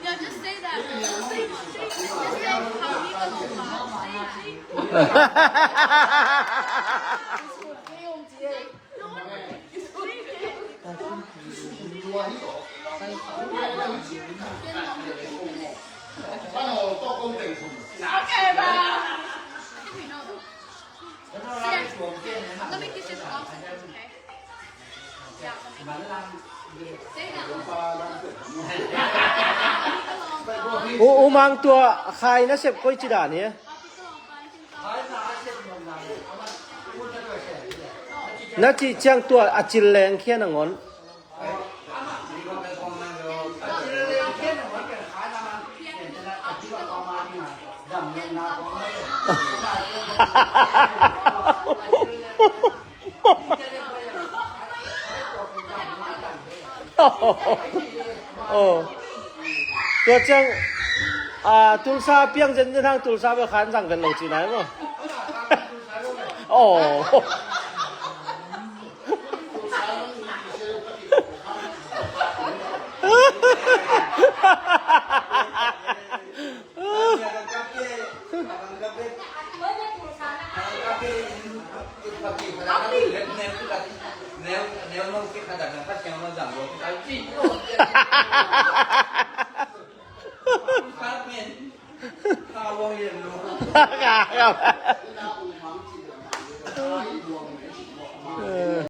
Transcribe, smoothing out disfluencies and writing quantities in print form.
Yeah, just say that. Just say Okay, bye. Let me kiss you off. Okay. Yeah. Say that. อูมังตัวใครนะเสพก้อยจิดาเนี่ยน่าจีเจียงตัวอาจิลแรงเขี้ยนงอนโอ้ตัวจังตุลซาเปียงเจนทางตุลซาไปขานสั่งกันลงจีไหนมั้งโอ้ครับ